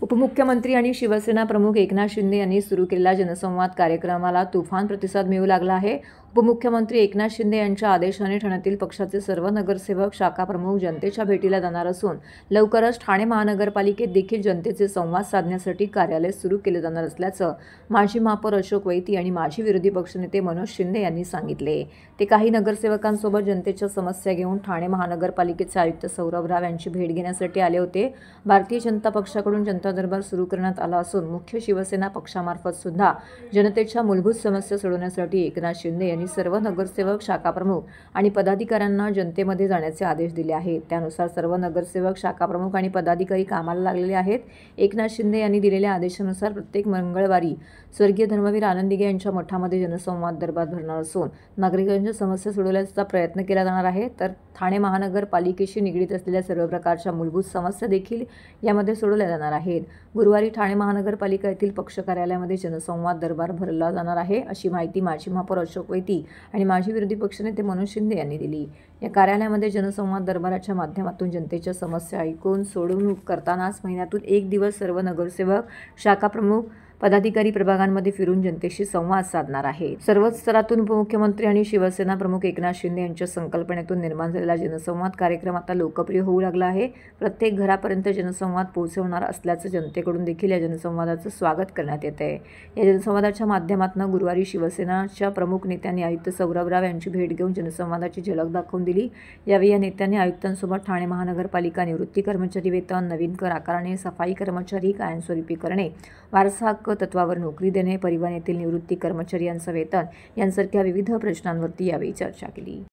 उपमुख्यमंत्री आणि शिवसेना प्रमुख एकनाथ शिंदे यांनी सुरू केलेल्या जनसंवाद कार्यक्रमाला तुफान प्रतिसाद मिळू लागला आहे। उपमुख्यमंत्री एकनाथ शिंदे यांच्या आदेशाने ठाण्यातील पक्षाचे सर्व नगरसेवक, शाखा प्रमुख जनतेच्या भेटीला जाणार असून लवकरच ठाणे महानगरपालिकेत देखील जनतेचे संवाद साधण्यासाठी कार्यालय सुरू केले जाणार असल्याचं माजी महापौर अशोक वैती आणि माजी विरोधी पक्षनेते मनोज शिंदे यांनी सांगितले। ते काही नगरसेवकांसोबत जनतेच्या समस्या घेऊन ठाणे महानगरपालिकेचे आयुक्त सौरभ राव यांची भेट घेण्यासाठी आले होते। भारतीय जनता पक्षाकडून जनता दरबार सुरू करण्यात आला असून मुख्य शिवसेना पक्षामार्फत सुद्धा जनतेच्या मूलभूत समस्या सोडवण्यासाठी एकनाथ शिंदे यांनी सर्व नगरसेवक, शाखा प्रमुख आणि पदाधिकाऱ्यांना जनतेमध्ये जाण्याचे आदेश दिले आहेत। त्यानुसार सर्व नगरसेवक, शाखा प्रमुख आणि पदाधिकारी कामाला लागलेले आहेत। एकनाथ शिंदे यांनी दिलेल्या आदेशानुसार प्रत्येक मंगळवारी स्वर्गीय धर्मवीर आनंद दिघे यांच्या मठामध्ये जनसंवाद दरबार भरणार असून नागरिकांच्या समस्या सोडवण्याचा प्रयत्न केला जाणार आहे। तर ठाणे महानगरपालिकेशी निगडीत असलेल्या सर्व प्रकारच्या मूलभूत समस्या देखील यामध्ये सोडवल्या जाणार आहेत। गुरुवारी ठाणे महानगरपालिका येथील पक्ष कार्यालयामध्ये जनसंवाद दरबार भरला जाणार आहे, अशी माहिती माजी महापौर अशोक वैती आणि माजी विरोधी पक्षनेते मनोज शिंदे यांनी दिली। या कार्यालयामध्ये जनसंवाद दरबाराच्या माध्यमातून जनतेच्या समस्या ऐकून सोडवणूक करतानाच महिन्यातून एक दिवस सर्व नगरसेवक, शाखा प्रमुख, पदाधिकारी प्रभागांमध्ये फिरून जनतेशी संवाद साधणार आहे। सर्वच स्तरातून उपमुख्यमंत्री आणि शिवसेना प्रमुख एकनाथ शिंदे यांच्या संकल्पनेतून निर्माण झालेला जनसंवाद कार्यक्रम आता लोकप्रिय होऊ लागला आहे। प्रत्येक घरापर्यंत जनसंवाद पोहोचवणार असल्याचं जनतेकडून देखील या जनसंवादाचं स्वागत करण्यात येत आहे। या जनसंवादाच्या माध्यमातून गुरुवारी शिवसेनाच्या प्रमुख नेत्यांनी आयुक्त सौरभ राव यांची भेट घेऊन जनसंवादाची झलक दाखवून दिली। यावेळी या नेत्यांनी आयुक्तांसोबत ठाणे महानगरपालिका निवृत्ती कर्मचारी वेतन, नवीन कर आकारणे, सफाई कर्मचारी कायमस्वरूपी करणे, वारसा हक्क तत्वावर नोकरी देणे, परिवहन येथील निवृत्ती कर्मचारी यांचं वेतन यांसारख्या विविध प्रश्नांवरती यावेळी चर्चा केली।